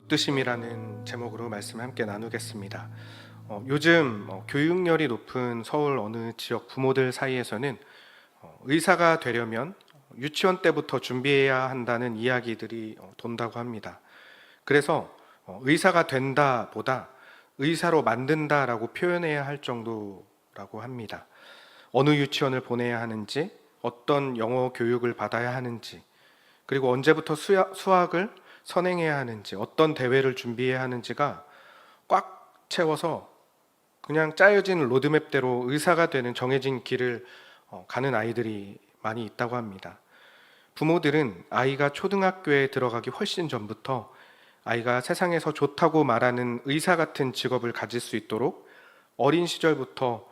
붙드심이라는 제목으로 말씀 함께 나누겠습니다. 요즘 교육열이 높은 서울 어느 지역 부모들 사이에서는 의사가 되려면 유치원 때부터 준비해야 한다는 이야기들이 돈다고 합니다. 그래서 의사가 된다 보다 의사로 만든다라고 표현해야 할 정도라고 합니다. 어느 유치원을 보내야 하는지, 어떤 영어 교육을 받아야 하는지, 그리고 언제부터 수학을 선행해야 하는지, 어떤 대회를 준비해야 하는지가 꽉 채워서 그냥 짜여진 로드맵대로 의사가 되는 정해진 길을 가는 아이들이 많이 있다고 합니다. 부모들은 아이가 초등학교에 들어가기 훨씬 전부터 아이가 세상에서 좋다고 말하는 의사 같은 직업을 가질 수 있도록 어린 시절부터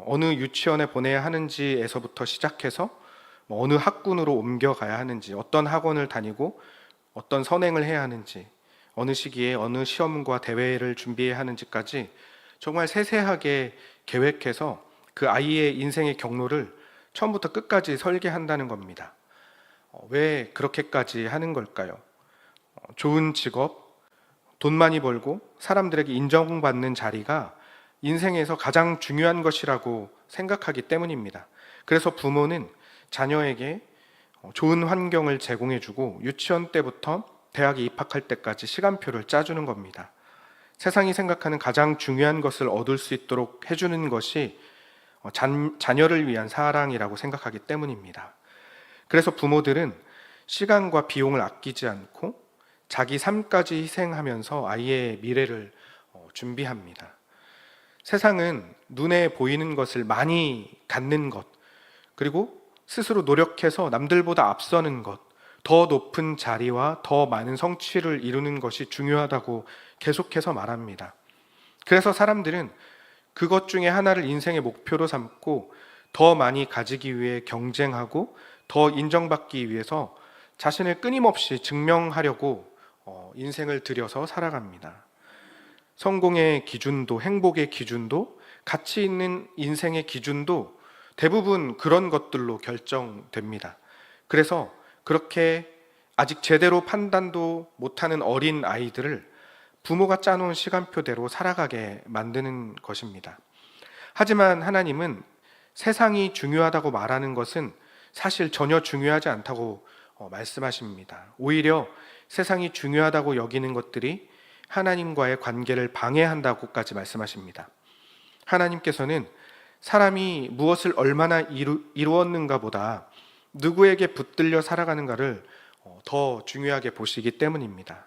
어느 유치원에 보내야 하는지에서부터 시작해서 어느 학군으로 옮겨가야 하는지, 어떤 학원을 다니고 어떤 선행을 해야 하는지, 어느 시기에 어느 시험과 대회를 준비해야 하는지까지 정말 세세하게 계획해서 그 아이의 인생의 경로를 처음부터 끝까지 설계한다는 겁니다. 왜 그렇게까지 하는 걸까요? 좋은 직업, 돈 많이 벌고 사람들에게 인정받는 자리가 인생에서 가장 중요한 것이라고 생각하기 때문입니다. 그래서 부모는 자녀에게 좋은 환경을 제공해주고 유치원 때부터 대학에 입학할 때까지 시간표를 짜주는 겁니다. 세상이 생각하는 가장 중요한 것을 얻을 수 있도록 해주는 것이 자녀를 위한 사랑이라고 생각하기 때문입니다. 그래서 부모들은 시간과 비용을 아끼지 않고 자기 삶까지 희생하면서 아이의 미래를 준비합니다. 세상은 눈에 보이는 것을 많이 갖는 것, 그리고 스스로 노력해서 남들보다 앞서는 것, 더 높은 자리와 더 많은 성취를 이루는 것이 중요하다고 계속해서 말합니다. 그래서 사람들은 그것 중에 하나를 인생의 목표로 삼고 더 많이 가지기 위해 경쟁하고 더 인정받기 위해서 자신을 끊임없이 증명하려고 인생을 들여서 살아갑니다. 성공의 기준도, 행복의 기준도, 가치 있는 인생의 기준도 대부분 그런 것들로 결정됩니다. 그래서 그렇게 아직 제대로 판단도 못하는 어린 아이들을 부모가 짜놓은 시간표대로 살아가게 만드는 것입니다. 하지만 하나님은 세상이 중요하다고 말하는 것은 사실 전혀 중요하지 않다고 말씀하십니다. 오히려 세상이 중요하다고 여기는 것들이 하나님과의 관계를 방해한다고까지 말씀하십니다. 하나님께서는 사람이 무엇을 얼마나 이루었는가 보다 누구에게 붙들려 살아가는가를 더 중요하게 보시기 때문입니다.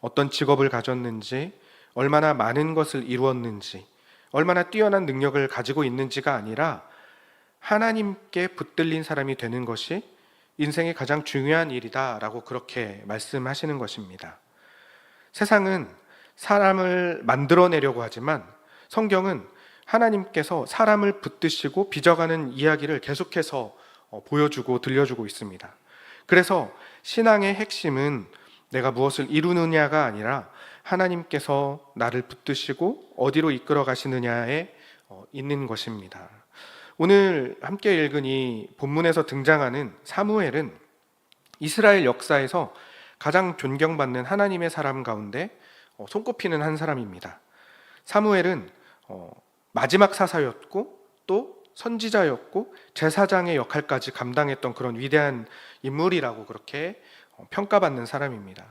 어떤 직업을 가졌는지, 얼마나 많은 것을 이루었는지, 얼마나 뛰어난 능력을 가지고 있는지가 아니라 하나님께 붙들린 사람이 되는 것이 인생의 가장 중요한 일이다라고 그렇게 말씀하시는 것입니다. 세상은 사람을 만들어내려고 하지만 성경은 하나님께서 사람을 붙드시고 빚어가는 이야기를 계속해서 보여주고 들려주고 있습니다. 그래서 신앙의 핵심은 내가 무엇을 이루느냐가 아니라 하나님께서 나를 붙드시고 어디로 이끌어 가시느냐에 있는 것입니다. 오늘 함께 읽은 이 본문에서 등장하는 사무엘은 이스라엘 역사에서 가장 존경받는 하나님의 사람 가운데 손꼽히는 한 사람입니다. 사무엘은 마지막 사사였고 또 선지자였고 제사장의 역할까지 감당했던 그런 위대한 인물이라고 그렇게 평가받는 사람입니다.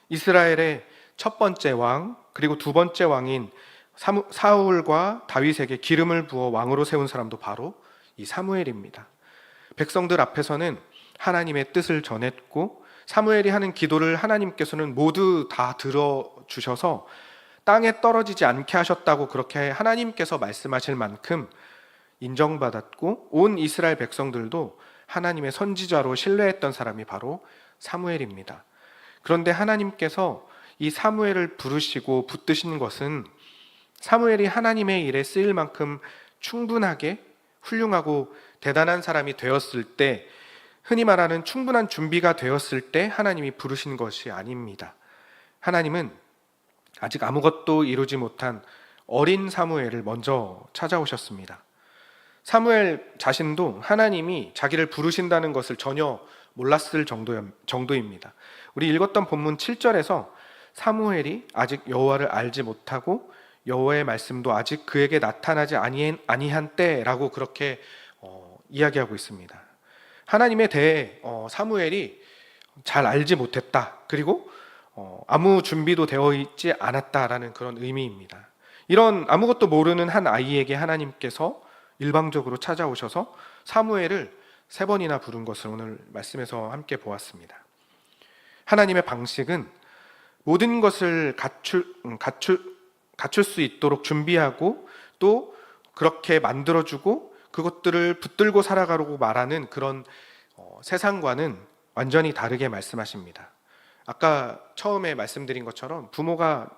이스라엘의 첫 번째 왕, 그리고 두 번째 왕인 사울과 다윗에게 기름을 부어 왕으로 세운 사람도 바로 이 사무엘입니다. 백성들 앞에서는 하나님의 뜻을 전했고 사무엘이 하는 기도를 하나님께서는 모두 다 들어주셔서 땅에 떨어지지 않게 하셨다고 그렇게 하나님께서 말씀하실 만큼 인정받았고 온 이스라엘 백성들도 하나님의 선지자로 신뢰했던 사람이 바로 사무엘입니다. 그런데 하나님께서 이 사무엘을 부르시고 붙드신 것은 사무엘이 하나님의 일에 쓰일 만큼 충분하게 훌륭하고 대단한 사람이 되었을 때, 흔히 말하는 충분한 준비가 되었을 때 하나님이 부르신 것이 아닙니다. 하나님은 아직 아무것도 이루지 못한 어린 사무엘을 먼저 찾아오셨습니다. 사무엘 자신도 하나님이 자기를 부르신다는 것을 전혀 몰랐을 정도입니다. 우리 읽었던 본문 7절에서 사무엘이 아직 여호와를 알지 못하고 여호와의 말씀도 아직 그에게 나타나지 아니한 때라고 그렇게 이야기하고 있습니다. 하나님에 대해 사무엘이 잘 알지 못했다. 그리고 아무 준비도 되어 있지 않았다라는 그런 의미입니다. 이런 아무것도 모르는 한 아이에게 하나님께서 일방적으로 찾아오셔서 사무엘을 3번이나 부른 것을 오늘 말씀에서 함께 보았습니다. 하나님의 방식은 모든 것을 갖출 수 있도록 준비하고 또 그렇게 만들어주고 그것들을 붙들고 살아가려고 말하는 그런 세상과는 완전히 다르게 말씀하십니다. 아까 처음에 말씀드린 것처럼 부모가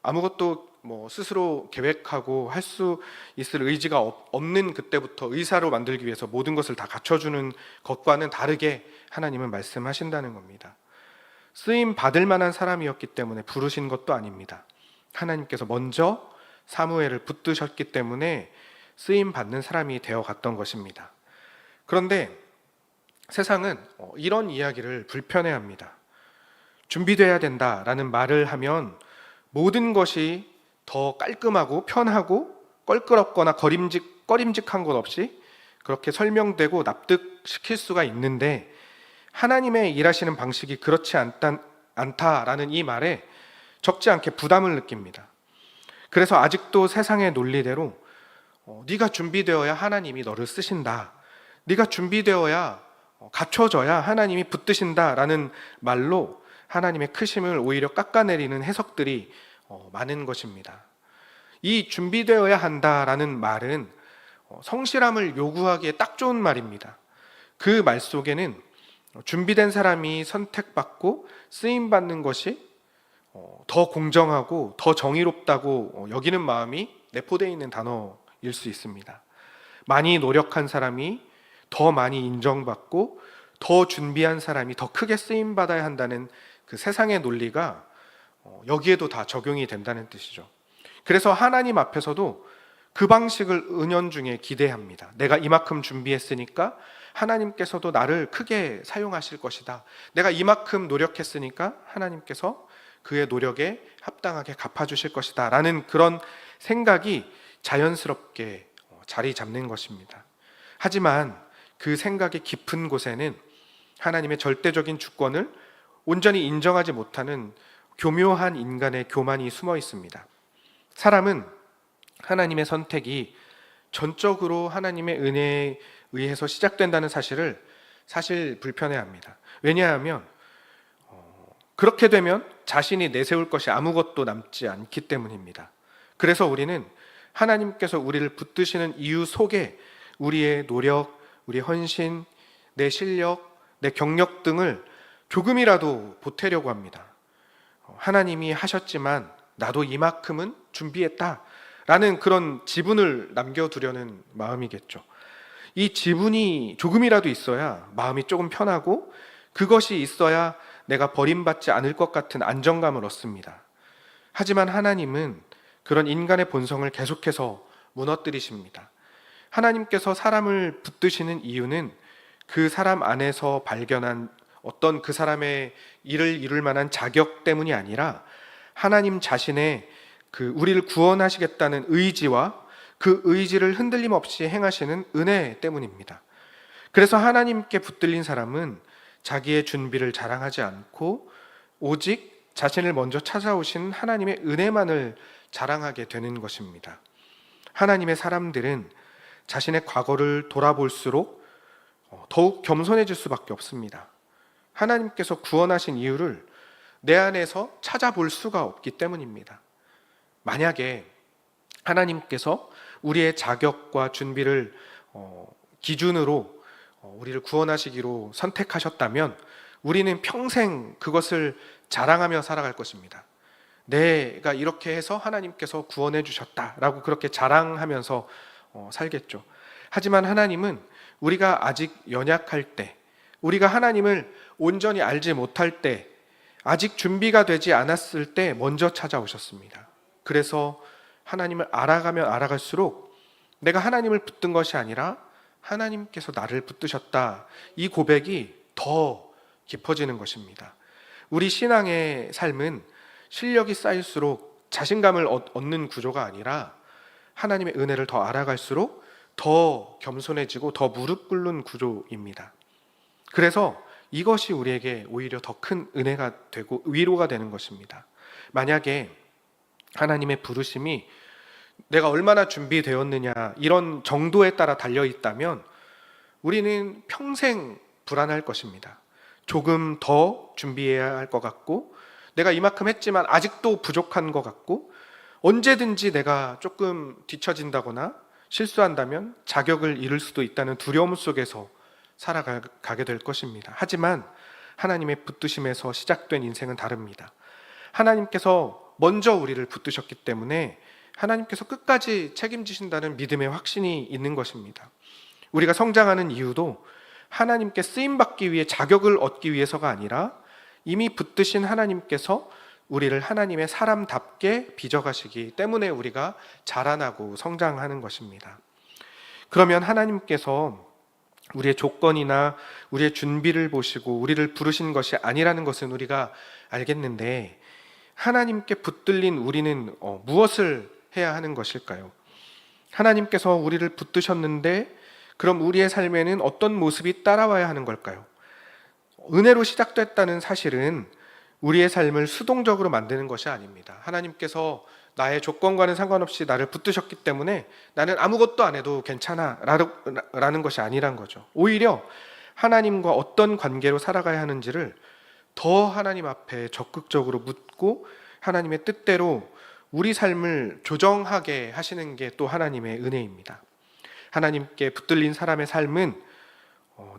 아무것도 스스로 계획하고 할 수 있을 의지가 없는 그때부터 의사로 만들기 위해서 모든 것을 다 갖춰주는 것과는 다르게 하나님은 말씀하신다는 겁니다. 쓰임 받을 만한 사람이었기 때문에 부르신 것도 아닙니다. 하나님께서 먼저 사무엘을 붙드셨기 때문에 쓰임 받는 사람이 되어 갔던 것입니다. 그런데 세상은 이런 이야기를 불편해합니다. 준비돼야 된다라는 말을 하면 모든 것이 더 깔끔하고 편하고 껄끄럽거나 꺼림직한 것 없이 그렇게 설명되고 납득시킬 수가 있는데 하나님의 일하시는 방식이 그렇지 않다라는 이 말에 적지 않게 부담을 느낍니다. 그래서 아직도 세상의 논리대로 네가 준비되어야 하나님이 너를 쓰신다. 네가 준비되어야 갖춰져야 하나님이 붙드신다라는 말로 하나님의 크심을 오히려 깎아내리는 해석들이 많은 것입니다. 이 준비되어야 한다라는 말은 성실함을 요구하기에 딱 좋은 말입니다. 그 말 속에는 준비된 사람이 선택받고 쓰임받는 것이 더 공정하고 더 정의롭다고 여기는 마음이 내포되어 있는 단어일 수 있습니다. 많이 노력한 사람이 더 많이 인정받고 더 준비한 사람이 더 크게 쓰임받아야 한다는 그 세상의 논리가 여기에도 다 적용이 된다는 뜻이죠. 그래서 하나님 앞에서도 그 방식을 은연중에 기대합니다. 내가 이만큼 준비했으니까 하나님께서도 나를 크게 사용하실 것이다. 내가 이만큼 노력했으니까 하나님께서 그의 노력에 합당하게 갚아주실 것이다 라는 그런 생각이 자연스럽게 자리 잡는 것입니다. 하지만 그 생각의 깊은 곳에는 하나님의 절대적인 주권을 온전히 인정하지 못하는 교묘한 인간의 교만이 숨어 있습니다. 사람은 하나님의 선택이 전적으로 하나님의 은혜에 의해서 시작된다는 사실을 사실 불편해합니다. 왜냐하면 그렇게 되면 자신이 내세울 것이 아무것도 남지 않기 때문입니다. 그래서 우리는 하나님께서 우리를 붙드시는 이유 속에 우리의 노력, 우리 헌신, 내 실력, 내 경력 등을 조금이라도 보태려고 합니다. 하나님이 하셨지만 나도 이만큼은 준비했다 라는 그런 지분을 남겨두려는 마음이겠죠. 이 지분이 조금이라도 있어야 마음이 조금 편하고 그것이 있어야 내가 버림받지 않을 것 같은 안정감을 얻습니다. 하지만 하나님은 그런 인간의 본성을 계속해서 무너뜨리십니다. 하나님께서 사람을 붙드시는 이유는 그 사람 안에서 발견한 어떤 그 사람의 일을 이룰 만한 자격 때문이 아니라 하나님 자신의 그 우리를 구원하시겠다는 의지와 그 의지를 흔들림 없이 행하시는 은혜 때문입니다. 그래서 하나님께 붙들린 사람은 자기의 준비를 자랑하지 않고 오직 자신을 먼저 찾아오신 하나님의 은혜만을 자랑하게 되는 것입니다. 하나님의 사람들은 자신의 과거를 돌아볼수록 더욱 겸손해질 수밖에 없습니다. 하나님께서 구원하신 이유를 내 안에서 찾아볼 수가 없기 때문입니다. 만약에 하나님께서 우리의 자격과 준비를 기준으로 우리를 구원하시기로 선택하셨다면 우리는 평생 그것을 자랑하며 살아갈 것입니다. 내가 이렇게 해서 하나님께서 구원해 주셨다라고 그렇게 자랑하면서 살겠죠. 하지만 하나님은 우리가 아직 연약할 때, 우리가 하나님을 온전히 알지 못할 때, 아직 준비가 되지 않았을 때 먼저 찾아오셨습니다. 그래서 하나님을 알아가면 알아갈수록 내가 하나님을 붙든 것이 아니라 하나님께서 나를 붙드셨다, 이 고백이 더 깊어지는 것입니다. 우리 신앙의 삶은 실력이 쌓일수록 자신감을 얻는 구조가 아니라 하나님의 은혜를 더 알아갈수록 더 겸손해지고 더 무릎 꿇는 구조입니다. 그래서 이것이 우리에게 오히려 더 큰 은혜가 되고 위로가 되는 것입니다. 만약에 하나님의 부르심이 내가 얼마나 준비되었느냐 이런 정도에 따라 달려 있다면 우리는 평생 불안할 것입니다. 조금 더 준비해야 할 것 같고, 내가 이만큼 했지만 아직도 부족한 것 같고, 언제든지 내가 조금 뒤처진다거나 실수한다면 자격을 잃을 수도 있다는 두려움 속에서 살아가게 될 것입니다. 하지만 하나님의 붙드심에서 시작된 인생은 다릅니다. 하나님께서 먼저 우리를 붙드셨기 때문에 하나님께서 끝까지 책임지신다는 믿음의 확신이 있는 것입니다. 우리가 성장하는 이유도 하나님께 쓰임받기 위해 자격을 얻기 위해서가 아니라 이미 붙드신 하나님께서 우리를 하나님의 사람답게 빚어가시기 때문에 우리가 자라나고 성장하는 것입니다. 그러면 하나님께서 우리의 조건이나 우리의 준비를 보시고 우리를 부르신 것이 아니라는 것은 우리가 알겠는데, 하나님께 붙들린 우리는 무엇을 해야 하는 것일까요? 하나님께서 우리를 붙드셨는데 그럼 우리의 삶에는 어떤 모습이 따라와야 하는 걸까요? 은혜로 시작됐다는 사실은 우리의 삶을 수동적으로 만드는 것이 아닙니다. 하나님께서 나의 조건과는 상관없이 나를 붙드셨기 때문에 나는 아무것도 안 해도 괜찮아 라는 것이 아니란 거죠. 오히려 하나님과 어떤 관계로 살아가야 하는지를 더 하나님 앞에 적극적으로 묻고 하나님의 뜻대로 우리 삶을 조정하게 하시는 게 또 하나님의 은혜입니다. 하나님께 붙들린 사람의 삶은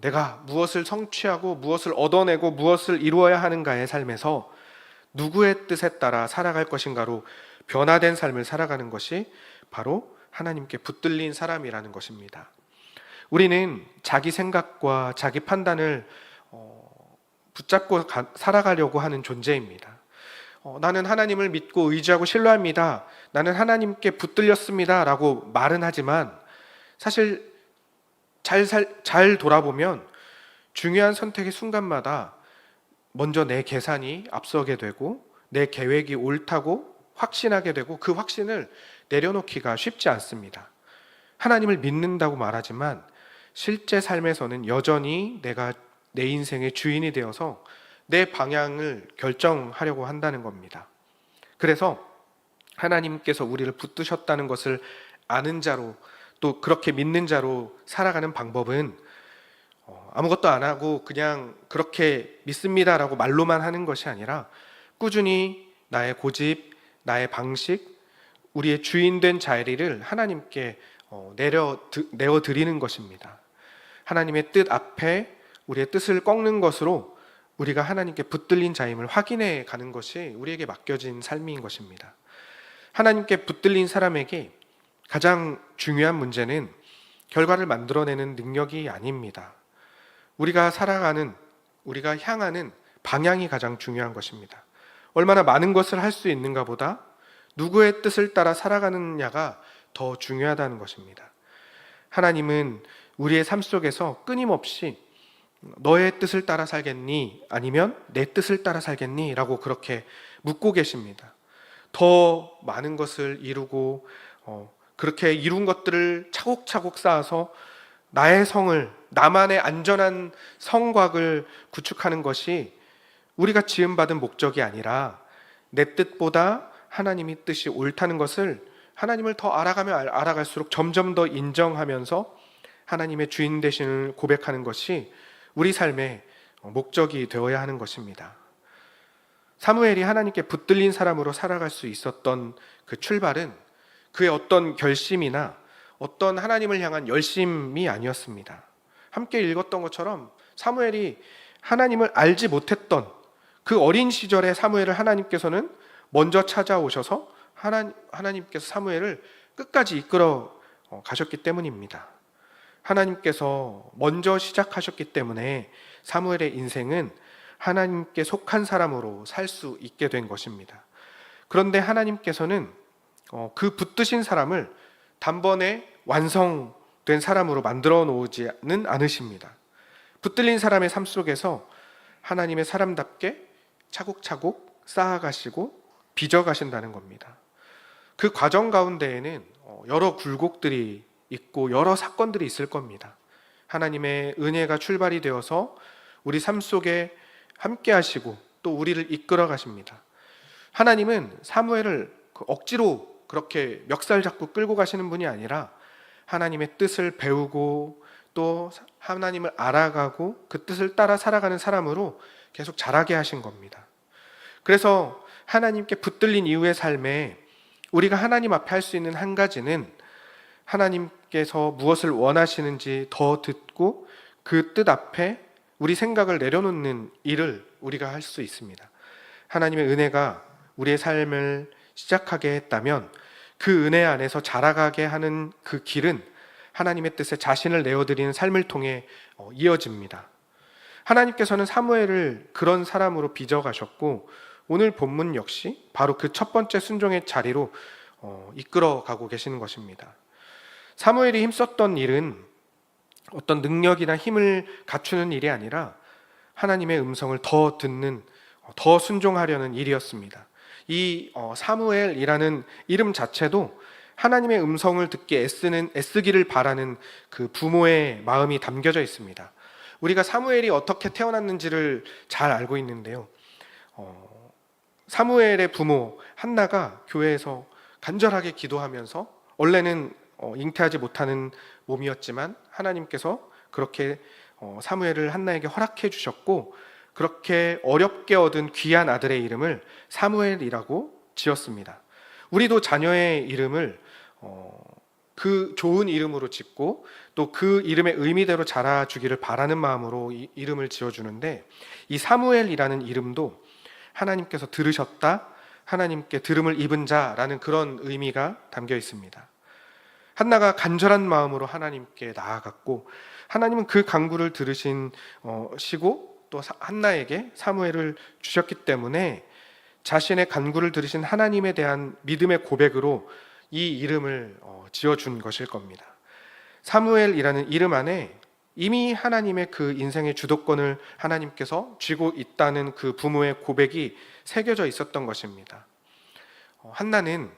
내가 무엇을 성취하고 무엇을 얻어내고 무엇을 이루어야 하는가의 삶에서 누구의 뜻에 따라 살아갈 것인가로 변화된 삶을 살아가는 것이 바로 하나님께 붙들린 사람이라는 것입니다. 우리는 자기 생각과 자기 판단을 붙잡고 살아가려고 하는 존재입니다. 나는 하나님을 믿고 의지하고 신뢰합니다. 나는 하나님께 붙들렸습니다 라고 말은 하지만 사실 잘 돌아보면 중요한 선택의 순간마다 먼저 내 계산이 앞서게 되고 내 계획이 옳다고 확신하게 되고 그 확신을 내려놓기가 쉽지 않습니다. 하나님을 믿는다고 말하지만 실제 삶에서는 여전히 내가 내 인생의 주인이 되어서 내 방향을 결정하려고 한다는 겁니다. 그래서 하나님께서 우리를 붙드셨다는 것을 아는 자로 또 그렇게 믿는 자로 살아가는 방법은 아무것도 안 하고 그냥 그렇게 믿습니다라고 말로만 하는 것이 아니라 꾸준히 나의 고집, 나의 방식, 우리의 주인된 자리를 하나님께 내어드리는 것입니다. 하나님의 뜻 앞에 우리의 뜻을 꺾는 것으로 우리가 하나님께 붙들린 자임을 확인해 가는 것이 우리에게 맡겨진 삶인 것입니다. 하나님께 붙들린 사람에게 가장 중요한 문제는 결과를 만들어내는 능력이 아닙니다. 우리가 향하는 방향이 가장 중요한 것입니다. 얼마나 많은 것을 할 수 있는가 보다 누구의 뜻을 따라 살아가느냐가 더 중요하다는 것입니다. 하나님은 우리의 삶 속에서 끊임없이 너의 뜻을 따라 살겠니? 아니면 내 뜻을 따라 살겠니? 라고 그렇게 묻고 계십니다. 더 많은 것을 이루고 그렇게 이룬 것들을 차곡차곡 쌓아서 나의 성을, 나만의 안전한 성곽을 구축하는 것이 우리가 지음받은 목적이 아니라 내 뜻보다 하나님의 뜻이 옳다는 것을 하나님을 더 알아가면 알아갈수록 점점 더 인정하면서 하나님의 주인 되심을 고백하는 것이 우리 삶의 목적이 되어야 하는 것입니다. 사무엘이 하나님께 붙들린 사람으로 살아갈 수 있었던 그 출발은 그의 어떤 결심이나 어떤 하나님을 향한 열심이 아니었습니다. 함께 읽었던 것처럼 사무엘이 하나님을 알지 못했던 그 어린 시절의 사무엘을 하나님께서는 먼저 찾아오셔서 하나님께서 사무엘을 끝까지 이끌어 가셨기 때문입니다. 하나님께서 먼저 시작하셨기 때문에 사무엘의 인생은 하나님께 속한 사람으로 살 수 있게 된 것입니다. 그런데 하나님께서는 그 붙드신 사람을 단번에 완성된 사람으로 만들어 놓지는 않으십니다. 붙들린 사람의 삶 속에서 하나님의 사람답게 차곡차곡 쌓아가시고 빚어가신다는 겁니다. 그 과정 가운데에는 여러 굴곡들이 있고 여러 사건들이 있을 겁니다. 하나님의 은혜가 출발이 되어서 우리 삶 속에 함께 하시고 또 우리를 이끌어 가십니다. 하나님은 사무엘을 억지로 그렇게 멱살 잡고 끌고 가시는 분이 아니라 하나님의 뜻을 배우고 또 하나님을 알아가고 그 뜻을 따라 살아가는 사람으로 계속 자라게 하신 겁니다. 그래서 하나님께 붙들린 이후의 삶에 우리가 하나님 앞에 할 수 있는 한 가지는 하나님께서 무엇을 원하시는지 더 듣고 그 뜻 앞에 우리 생각을 내려놓는 일을 우리가 할 수 있습니다. 하나님의 은혜가 우리의 삶을 시작하게 했다면 그 은혜 안에서 자라가게 하는 그 길은 하나님의 뜻에 자신을 내어드리는 삶을 통해 이어집니다. 하나님께서는 사무엘을 그런 사람으로 빚어가셨고 오늘 본문 역시 바로 그 첫 번째 순종의 자리로 이끌어가고 계시는 것입니다. 사무엘이 힘썼던 일은 어떤 능력이나 힘을 갖추는 일이 아니라 하나님의 음성을 더 듣는, 더 순종하려는 일이었습니다. 이 사무엘이라는 이름 자체도 하나님의 음성을 듣기 애쓰기를 바라는 그 부모의 마음이 담겨져 있습니다. 우리가 사무엘이 어떻게 태어났는지를 잘 알고 있는데요. 사무엘의 부모 한나가 교회에서 간절하게 기도하면서 원래는 잉태하지 못하는 몸이었지만 하나님께서 그렇게 사무엘을 한나에게 허락해 주셨고 그렇게 어렵게 얻은 귀한 아들의 이름을 사무엘이라고 지었습니다. 우리도 자녀의 이름을 그 좋은 이름으로 짓고 또 그 이름의 의미대로 자라주기를 바라는 마음으로 이 이름을 지어주는데 이 사무엘이라는 이름도 하나님께서 들으셨다, 하나님께 들음을 입은 자라는 그런 의미가 담겨 있습니다. 한나가 간절한 마음으로 하나님께 나아갔고 하나님은 그 간구를 들으시고 또 한나에게 사무엘을 주셨기 때문에 자신의 간구를 들으신 하나님에 대한 믿음의 고백으로 이 이름을 지어준 것일 겁니다. 사무엘이라는 이름 안에 이미 하나님의 그 인생의 주도권을 하나님께서 쥐고 있다는 그 부모의 고백이 새겨져 있었던 것입니다. 한나는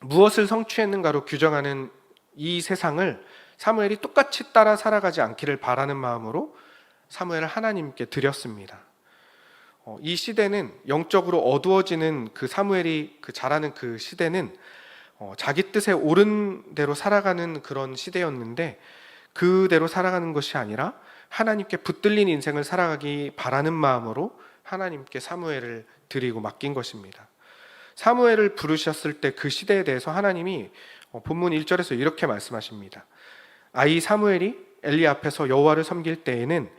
무엇을 성취했는가로 규정하는 이 세상을 사무엘이 똑같이 따라 살아가지 않기를 바라는 마음으로 사무엘을 하나님께 드렸습니다. 이 시대는 영적으로 어두워지는 그 사무엘이 자라는 그 시대는 자기 뜻에 옳은 대로 살아가는 그런 시대였는데 그대로 살아가는 것이 아니라 하나님께 붙들린 인생을 살아가기 바라는 마음으로 하나님께 사무엘을 드리고 맡긴 것입니다. 사무엘을 부르셨을 때 그 시대에 대해서 하나님이 본문 1절에서 이렇게 말씀하십니다. 아이 사무엘이 엘리 앞에서 여호와를 섬길 때에는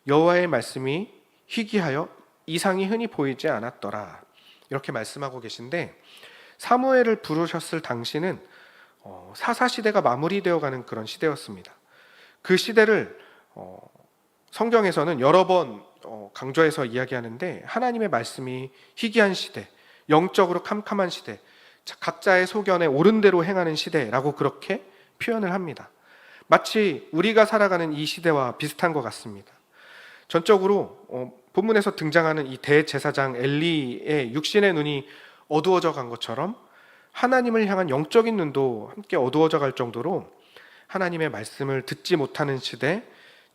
여호와의 말씀이 희귀하여 이상이 흔히 보이지 않았더라. 이렇게 말씀하고 계신데 사무엘을 부르셨을 당시는 사사시대가 마무리되어가는 그런 시대였습니다. 그 시대를 성경에서는 여러 번 강조해서 이야기하는데 하나님의 말씀이 희귀한 시대, 영적으로 캄캄한 시대, 각자의 소견에 옳은 대로 행하는 시대라고 그렇게 표현을 합니다. 마치 우리가 살아가는 이 시대와 비슷한 것 같습니다. 전적으로 본문에서 등장하는 이 대제사장 엘리의 육신의 눈이 어두워져 간 것처럼 하나님을 향한 영적인 눈도 함께 어두워져 갈 정도로 하나님의 말씀을 듣지 못하는 시대,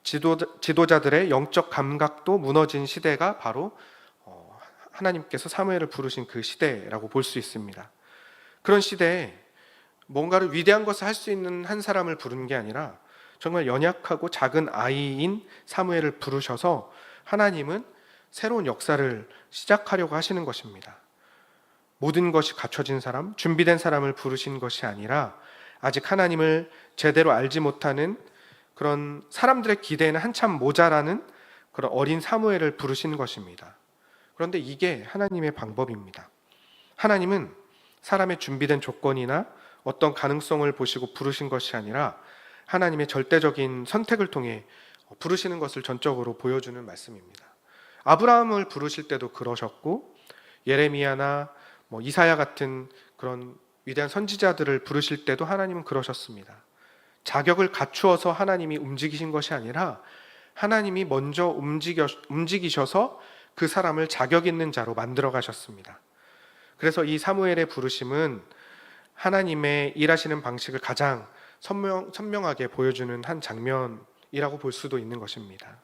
지도자들의 영적 감각도 무너진 시대가 바로 하나님께서 사무엘을 부르신 그 시대라고 볼 수 있습니다. 그런 시대에 뭔가를 위대한 것을 할 수 있는 한 사람을 부르는 게 아니라 정말 연약하고 작은 아이인 사무엘을 부르셔서 하나님은 새로운 역사를 시작하려고 하시는 것입니다. 모든 것이 갖춰진 사람, 준비된 사람을 부르신 것이 아니라 아직 하나님을 제대로 알지 못하는 그런 사람들의 기대에는 한참 모자라는 그런 어린 사무엘을 부르신 것입니다. 그런데 이게 하나님의 방법입니다. 하나님은 사람의 준비된 조건이나 어떤 가능성을 보시고 부르신 것이 아니라 하나님의 절대적인 선택을 통해 부르시는 것을 전적으로 보여주는 말씀입니다. 아브라함을 부르실 때도 그러셨고 예레미야나 이사야 같은 그런 위대한 선지자들을 부르실 때도 하나님은 그러셨습니다. 자격을 갖추어서 하나님이 움직이신 것이 아니라 하나님이 먼저 움직이셔서 그 사람을 자격 있는 자로 만들어 가셨습니다. 그래서 이 사무엘의 부르심은 하나님의 일하시는 방식을 가장 선명하게 보여주는 한 장면이라고 볼 수도 있는 것입니다.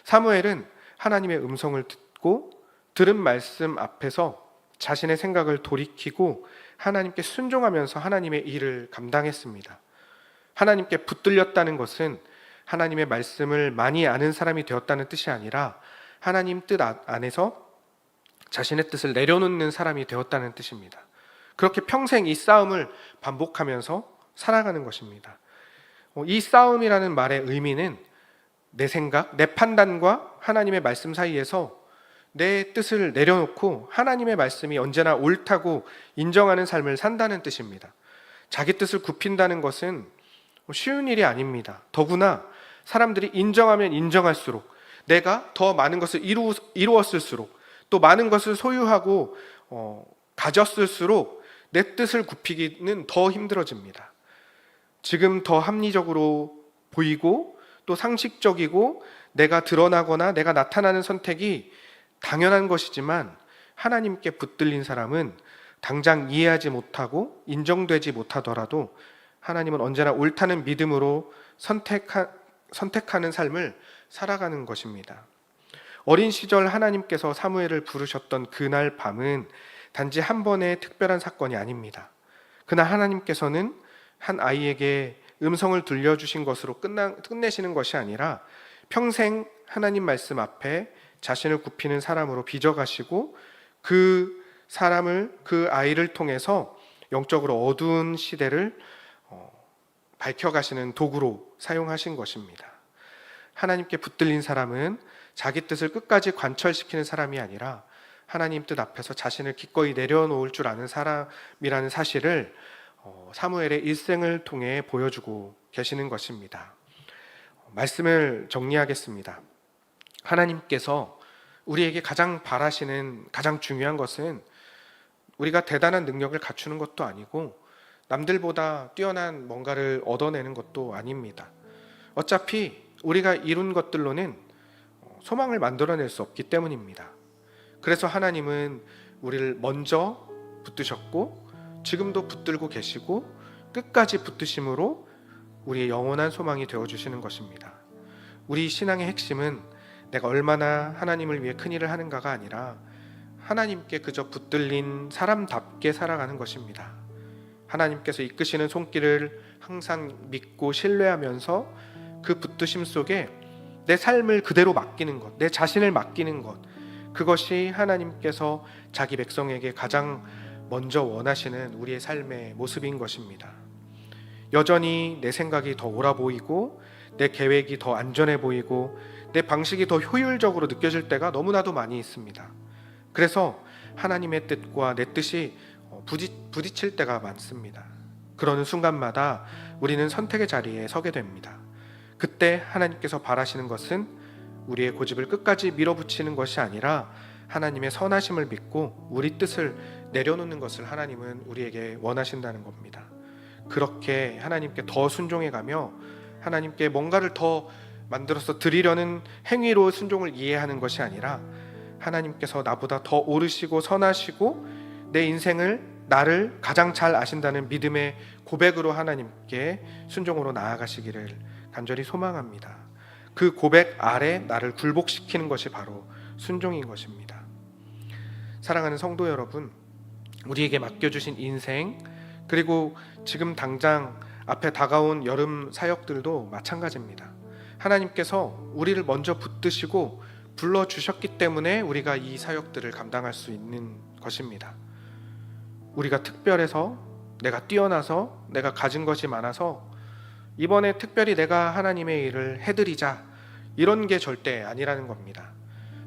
사무엘은 하나님의 음성을 듣고 들은 말씀 앞에서 자신의 생각을 돌이키고 하나님께 순종하면서 하나님의 일을 감당했습니다. 하나님께 붙들렸다는 것은 하나님의 말씀을 많이 아는 사람이 되었다는 뜻이 아니라 하나님 뜻 안에서 자신의 뜻을 내려놓는 사람이 되었다는 뜻입니다. 그렇게 평생 이 싸움을 반복하면서 살아가는 것입니다. 이 싸움이라는 말의 의미는 내 생각, 내 판단과 하나님의 말씀 사이에서 내 뜻을 내려놓고 하나님의 말씀이 언제나 옳다고 인정하는 삶을 산다는 뜻입니다. 자기 뜻을 굽힌다는 것은 쉬운 일이 아닙니다. 더구나 사람들이 인정하면 인정할수록, 내가 더 많은 것을 이루었을수록, 또 많은 것을 소유하고 가졌을수록 내 뜻을 굽히기는 더 힘들어집니다. 지금 더 합리적으로 보이고 또 상식적이고 내가 드러나거나 내가 나타나는 선택이 당연한 것이지만, 하나님께 붙들린 사람은 당장 이해하지 못하고 인정되지 못하더라도 하나님은 언제나 옳다는 믿음으로 선택하는 삶을 살아가는 것입니다. 어린 시절 하나님께서 사무엘을 부르셨던 그날 밤은 단지 한 번의 특별한 사건이 아닙니다. 그날 하나님께서는 한 아이에게 음성을 들려주신 것으로 끝내시는 것이 아니라 평생 하나님 말씀 앞에 자신을 굽히는 사람으로 빚어가시고 그 사람을, 그 아이를 통해서 영적으로 어두운 시대를 밝혀가시는 도구로 사용하신 것입니다. 하나님께 붙들린 사람은 자기 뜻을 끝까지 관철시키는 사람이 아니라 하나님 뜻 앞에서 자신을 기꺼이 내려놓을 줄 아는 사람이라는 사실을 사무엘의 일생을 통해 보여주고 계시는 것입니다. 말씀을 정리하겠습니다. 하나님께서 우리에게 가장 바라시는 가장 중요한 것은 우리가 대단한 능력을 갖추는 것도 아니고 남들보다 뛰어난 뭔가를 얻어내는 것도 아닙니다. 어차피 우리가 이룬 것들로는 소망을 만들어낼 수 없기 때문입니다. 그래서 하나님은 우리를 먼저 붙드셨고 지금도 붙들고 계시고 끝까지 붙드심으로 우리의 영원한 소망이 되어주시는 것입니다. 우리 신앙의 핵심은 내가 얼마나 하나님을 위해 큰 일을 하는가가 아니라 하나님께 그저 붙들린 사람답게 살아가는 것입니다. 하나님께서 이끄시는 손길을 항상 믿고 신뢰하면서 그 붙드심 속에 내 삶을 그대로 맡기는 것, 내 자신을 맡기는 것, 그것이 하나님께서 자기 백성에게 가장 먼저 원하시는 우리의 삶의 모습인 것입니다. 여전히 내 생각이 더 옳아 보이고 내 계획이 더 안전해 보이고 내 방식이 더 효율적으로 느껴질 때가 너무나도 많이 있습니다. 그래서 하나님의 뜻과 내 뜻이 부딪힐 때가 많습니다. 그러는 순간마다 우리는 선택의 자리에 서게 됩니다. 그때 하나님께서 바라시는 것은 우리의 고집을 끝까지 밀어붙이는 것이 아니라 하나님의 선하심을 믿고 우리 뜻을 내려놓는 것을 하나님은 우리에게 원하신다는 겁니다. 그렇게 하나님께 더 순종해가며 하나님께 뭔가를 더 만들어서 드리려는 행위로 순종을 이해하는 것이 아니라 하나님께서 나보다 더 오르시고 선하시고 내 인생을, 나를 가장 잘 아신다는 믿음의 고백으로 하나님께 순종으로 나아가시기를 간절히 소망합니다. 그 고백 아래 나를 굴복시키는 것이 바로 순종인 것입니다. 사랑하는 성도 여러분, 우리에게 맡겨주신 인생, 그리고 지금 당장 앞에 다가온 여름 사역들도 마찬가지입니다. 하나님께서 우리를 먼저 붙드시고 불러주셨기 때문에 우리가 이 사역들을 감당할 수 있는 것입니다. 우리가 특별해서, 내가 뛰어나서, 내가 가진 것이 많아서 이번에 특별히 내가 하나님의 일을 해드리자, 이런 게 절대 아니라는 겁니다.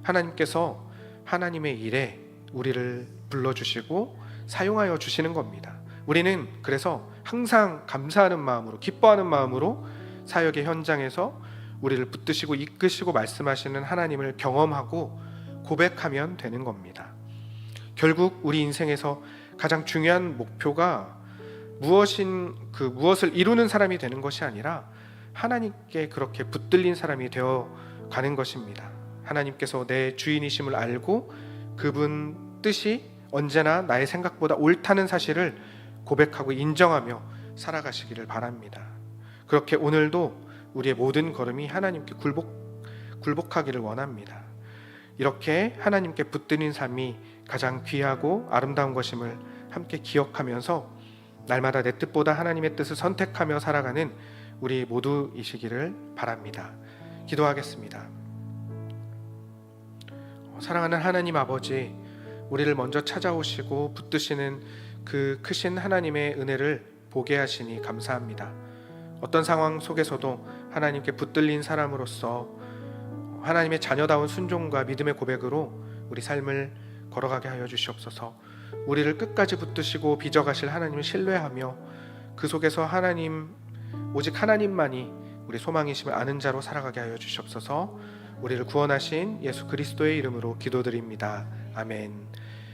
하나님께서 하나님의 일에 우리를 불러주시고 사용하여 주시는 겁니다. 우리는 그래서 항상 감사하는 마음으로, 기뻐하는 마음으로 사역의 현장에서 우리를 붙드시고 이끄시고 말씀하시는 하나님을 경험하고 고백하면 되는 겁니다. 결국 우리 인생에서 가장 중요한 목표가 무엇을 이루는 사람이 되는 것이 아니라 하나님께 그렇게 붙들린 사람이 되어 가는 것입니다. 하나님께서 내 주인이심을 알고 그분 뜻이 언제나 나의 생각보다 옳다는 사실을 고백하고 인정하며 살아가시기를 바랍니다. 그렇게 오늘도 우리의 모든 걸음이 하나님께 굴복하기를 원합니다. 이렇게 하나님께 붙드는 삶이 가장 귀하고 아름다운 것임을 함께 기억하면서 날마다 내 뜻보다 하나님의 뜻을 선택하며 살아가는 우리 모두이시기를 바랍니다. 기도하겠습니다. 사랑하는 하나님 아버지, 우리를 먼저 찾아오시고 붙드시는 그 크신 하나님의 은혜를 보게 하시니 감사합니다. 어떤 상황 속에서도 하나님께 붙들린 사람으로서 하나님의 자녀다운 순종과 믿음의 고백으로 우리 삶을 걸어가게 하여 주시옵소서. 우리를 끝까지 붙드시고 빚어가실 하나님을 신뢰하며 그 속에서 오직 하나님만이 우리 소망이심을 아는 자로 살아가게 하여 주시옵소서. 우리를 구원하신 예수 그리스도의 이름으로 기도드립니다. 아멘.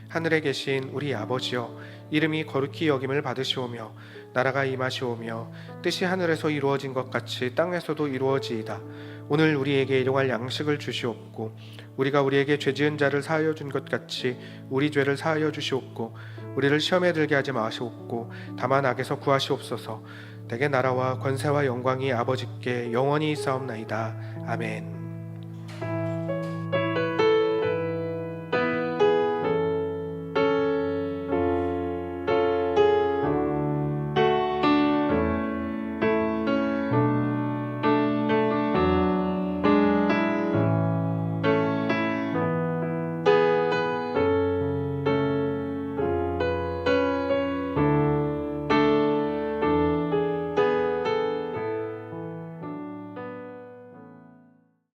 하늘에 계신 우리 아버지여, 이름이 거룩히 여김을 받으시오며 나라가 임하시오며 뜻이 하늘에서 이루어진 것 같이 땅에서도 이루어지이다. 오늘 우리에게 일용할 양식을 주시옵고 우리가 우리에게 죄지은 자를 사하여 준 것 같이 우리 죄를 사하여 주시옵고 우리를 시험에 들게 하지 마시옵고 다만 악에서 구하시옵소서. 내게 나라와 권세와 영광이 아버지께 영원히 있사옵나이다. 아멘.